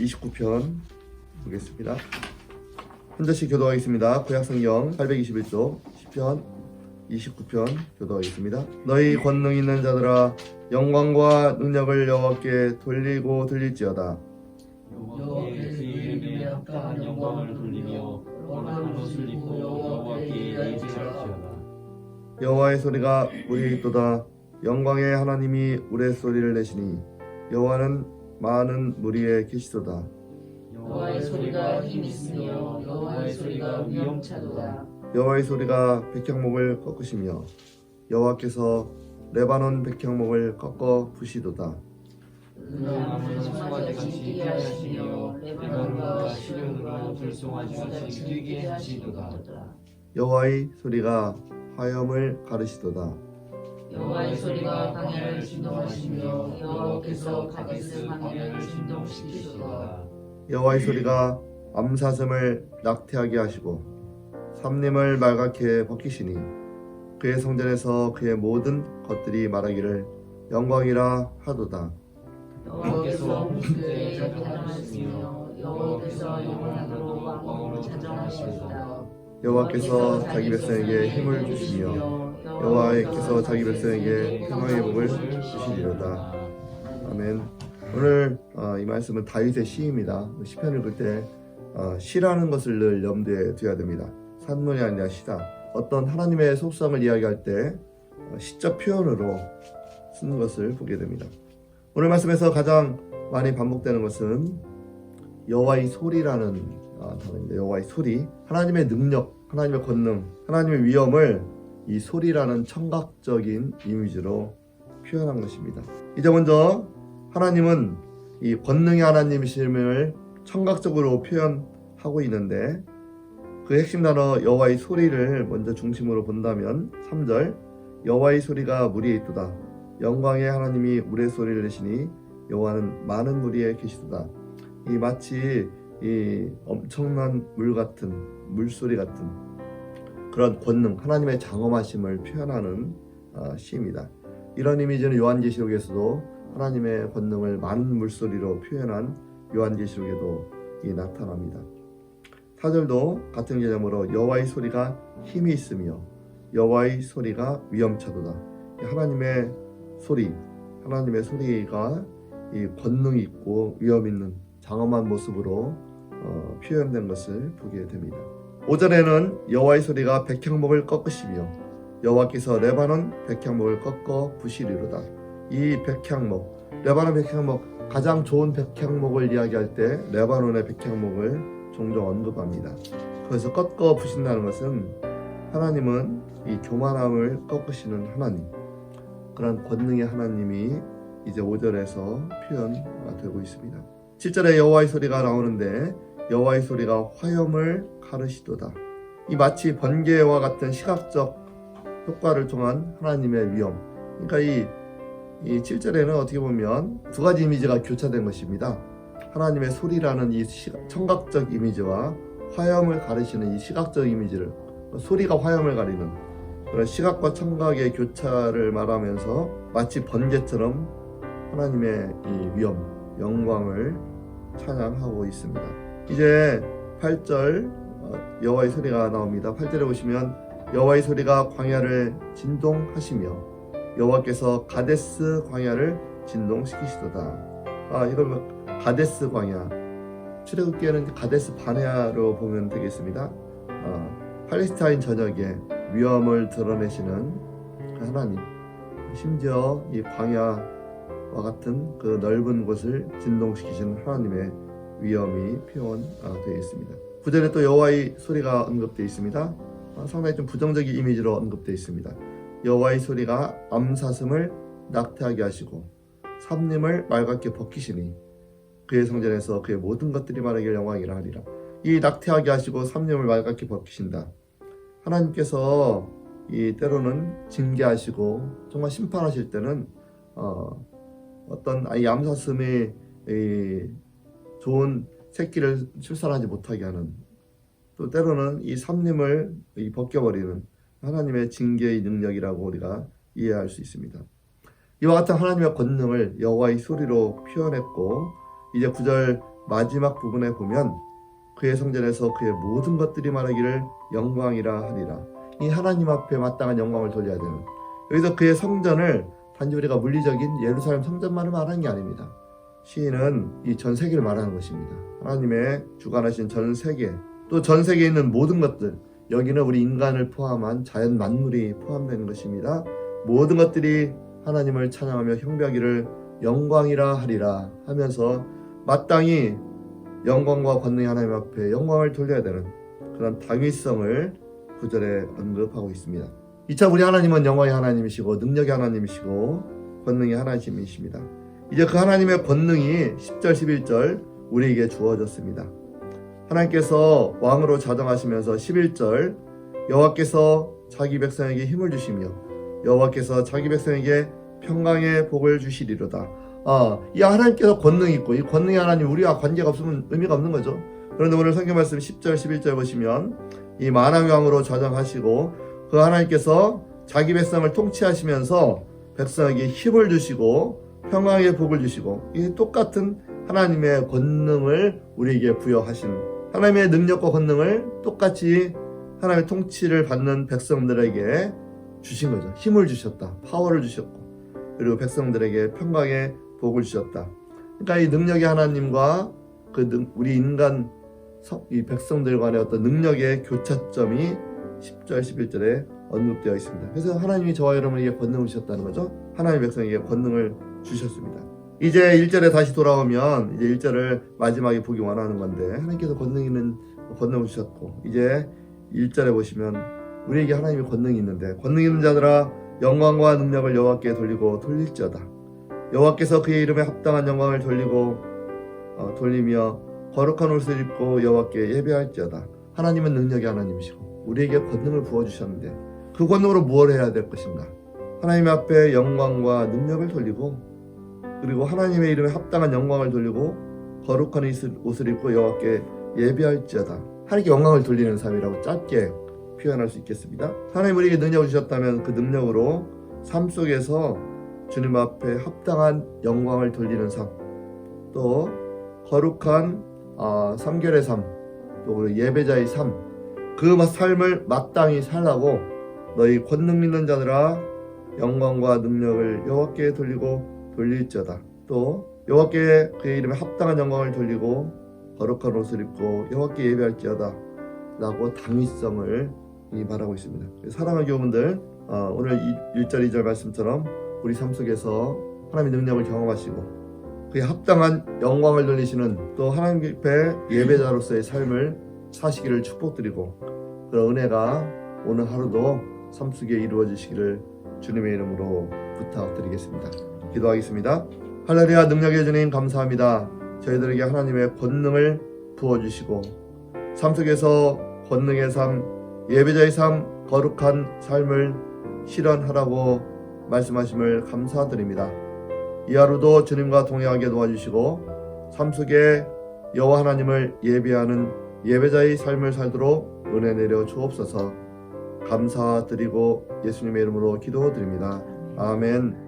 29편 보겠습니다. 한 절씩 교도하겠습니다. 구약성경 821쪽 10편 29편 교도하겠습니다. 너희 권능 있는 자들아 영광과 능력을 여호와께 돌리고 들릴지어다. 여호와께 그 이름에 합당한 영광을 돌리며 뻔한 옷을 입고 여호와께 예배할지어다. 여호와의 소리가 우리에 있도다. 영광의 하나님이 우레소리를 내시니 여호와는 많은 무리에 계시도다. 여호와의 소리가 힘 있으며 여호와의 소리가 위엄차도다. 여호와의 소리가 백향목을 꺾으시며 여호와께서 레바논 백향목을 꺾어 부시도다. 나무는 송아지같이 뛰게 하시며 레바논과 시련으로 들송아지같이 뛰게 하시도다. 여호와의 소리가 화염을 가르시도다. 여호와의 소리가 광야를 진동하시며 여호와께서 가데스 광야를 진동시키시도다. 여호와의 소리가 암사슴을 낙태하게 하시고 삼림을 말갛게 벗기시니 그의 성전에서 그의 모든 것들이 말하기를 영광이라 하도다. 여호와께서 홍수에 나타나시며 여호와께서 영원하도록 왕으로 찬정하시도다. 여호와께서 자기 백성에게 힘을 주시며 여호와께서 자기 백성에게 평화의 복을 주시리로다. 아멘. 오늘 이 말씀은 다윗의 시입니다. 시편 읽을 때 시라는 것을 늘 염두에 둬야 됩니다. 산문이 아니라 시다. 어떤 하나님의 속성을 이야기할 때 시적 표현으로 쓰는 것을 보게 됩니다. 오늘 말씀에서 가장 많이 반복되는 것은 여호와의 소리라는 단어입니다. 여호와의 소리, 하나님의 능력, 하나님의 권능, 하나님의 위엄을 이 소리라는 청각적인 이미지로 표현한 것입니다. 이제 먼저 하나님은 이 권능의 하나님이심을 청각적으로 표현하고 있는데 그 핵심 단어 여호와의 소리를 먼저 중심으로 본다면 3절 여호와의 소리가 무리에 있도다. 영광의 하나님이 우레소리를 내시니 여호와는 많은 무리에 계시도다. 이 마치 이 엄청난 물소리 같은 그런 권능, 하나님의 장엄하심을 표현하는 시입니다. 이런 이미지는 요한계시록에서도 하나님의 권능을 많은 물소리로 표현한 요한계시록에도 나타납니다. 4절도 같은 개념으로 여호와의 소리가 힘이 있으며 여호와의 소리가 위엄차도다. 하나님의 소리가 이 권능이 있고 위엄 있는 장엄한 모습으로 표현된 것을 보게 됩니다. 5절에는 여호와의 소리가 백향목을 꺾으시며 여호와께서 레바논 백향목을 꺾어 부시리로다. 이 백향목, 레바논 백향목, 가장 좋은 백향목을 이야기할 때 레바논의 백향목을 종종 언급합니다. 그래서 꺾어 부신다는 것은 하나님은 이 교만함을 꺾으시는 하나님, 그런 권능의 하나님이 이제 5절에서 표현되고 있습니다. 7절에 여호와의 소리가 나오는데 여호와의 소리가 화염을 가르시도다. 이 마치 번개와 같은 시각적 효과를 통한 하나님의 위엄. 그러니까 이 7절에는 어떻게 보면 두 가지 이미지가 교차된 것입니다. 하나님의 소리라는 이 청각적 이미지와 화염을 가르시는 이 시각적 이미지를, 소리가 화염을 가리는 그런 시각과 청각의 교차를 말하면서 마치 번개처럼 하나님의 이 위엄, 영광을 찬양하고 있습니다. 이제 8절 여호와의 소리가 나옵니다. 8절에 보시면 여호와의 소리가 광야를 진동하시며 여호와께서 가데스 광야를 진동시키시도다. 이걸 가데스 광야, 출애굽기에는 가데스 바네아로 보면 되겠습니다. 팔레스타인 전역에 위엄을 드러내시는 그 하나님, 심지어 이 광야와 같은 그 넓은 곳을 진동시키시는 하나님의 위엄이 표현되어 있습니다. 9절에 또 여호와의 소리가 언급되어 있습니다. 상당히 좀 부정적인 이미지로 언급되어 있습니다. 여호와의 소리가 암사슴을 낙태하게 하시고 삼림을 말갛게 벗기시니 그의 성전에서 그의 모든 것들이 말하기를 영광이라 하리라. 이 낙태하게 하시고 삼림을 말갛게 벗기신다. 하나님께서 이 때로는 징계하시고 정말 심판하실 때는 어떤 이 암사슴이 좋은 새끼를 출산하지 못하게 하는, 또 때로는 이 삼림을 벗겨버리는 하나님의 징계의 능력이라고 우리가 이해할 수 있습니다. 이와 같은 하나님의 권능을 여호와의 소리로 표현했고, 이제 9절 마지막 부분에 보면 그의 성전에서 그의 모든 것들이 말하기를 영광이라 하리라. 이 하나님 앞에 마땅한 영광을 돌려야 되는, 여기서 그의 성전을 단지 우리가 물리적인 예루살렘 성전만을 말하는 게 아닙니다. 시인은 이 전 세계를 말하는 것입니다. 하나님의 주관하신 전 세계, 또 전 세계에 있는 모든 것들, 여기는 우리 인간을 포함한 자연 만물이 포함되는 것입니다. 모든 것들이 하나님을 찬양하며 경배하기를 영광이라 하리라 하면서 마땅히 영광과 권능이 하나님 앞에 영광을 돌려야 되는 그런 당위성을 구절에 언급하고 있습니다. 이참 우리 하나님은 영광의 하나님이시고 능력의 하나님이시고 권능의 하나님이십니다. 이제 그 하나님의 권능이 10절 11절 우리에게 주어졌습니다. 하나님께서 왕으로 자정하시면서 11절 여호와께서 자기 백성에게 힘을 주시며 여호와께서 자기 백성에게 평강의 복을 주시리로다. 이 하나님께서 권능이 있고 이 권능의 하나님 우리와 관계가 없으면 의미가 없는 거죠. 그런데 오늘 성경 말씀 10절 11절 보시면 이 만왕의 왕으로 자정하시고 그 하나님께서 자기 백성을 통치하시면서 백성에게 힘을 주시고 평강의 복을 주시고 이 똑같은 하나님의 권능을 우리에게 부여하신, 하나님의 능력과 권능을 똑같이 하나님의 통치를 받는 백성들에게 주신 거죠. 힘을 주셨다. 파워를 주셨고 그리고 백성들에게 평강의 복을 주셨다. 그러니까 이 능력의 하나님과 우리 인간 이 백성들 간의 어떤 능력의 교차점이 10절 11절에 언급되어 있습니다. 그래서 하나님이 저와 여러분에게 권능을 주셨다는 거죠. 하나님의 백성에게 권능을 주셨습니다. 이제 1절에 다시 돌아오면 이제 1절을 마지막에 보기 원하는 건데, 하나님께서 권능을 주셨고 이제 1절에 보시면 우리에게 하나님의 권능이 있는데, 권능 있는 자들아 영광과 능력을 여호와께 돌릴지어다. 여호와께서 그의 이름에 합당한 영광을 돌리며 거룩한 옷을 입고 여호와께 예배할지어다. 하나님은 능력의 하나님이시고 우리에게 권능을 부어주셨는데 그 권능으로 무엇을 해야 될 것인가? 하나님 앞에 영광과 능력을 돌리고 그리고 하나님의 이름에 합당한 영광을 돌리고 거룩한 옷을 입고 여호와께 예배할지어다. 하나님께 영광을 돌리는 삶이라고 짧게 표현할 수 있겠습니다. 하나님 우리에게 능력을 주셨다면 그 능력으로 삶 속에서 주님 앞에 합당한 영광을 돌리는 삶, 또 거룩한 성결의 삶, 또 예배자의 삶, 그 삶을 마땅히 살라고 너희 권능 믿는 자들아 영광과 능력을 여호와께 돌릴지어다. 또 여호와께 그의 이름에 합당한 영광을 돌리고 거룩한 옷을 입고 여호와께 예배할지어다 라고 당위성을 말하고 있습니다. 사랑하는 교우분들, 오늘 1절 2절 말씀처럼 우리 삶 속에서 하나님의 능력을 경험하시고 그에 합당한 영광을 돌리시는 또 하나님 앞에 예배자로서의 삶을 사시기를 축복드리고 그런 은혜가 오늘 하루도 삶 속에 이루어지시기를 주님의 이름으로 부탁드리겠습니다. 기도하겠습니다. 할렐루야. 능력의 주님 감사합니다. 저희들에게 하나님의 권능을 부어주시고 삶 속에서 권능의 삶, 예배자의 삶, 거룩한 삶을 실현하라고 말씀하심을 감사드립니다. 이 하루도 주님과 동행하게 도와주시고 삶 속에 여호와 하나님을 예배하는 예배자의 삶을 살도록 은혜 내려 주옵소서. 감사드리고 예수님의 이름으로 기도드립니다. 아멘.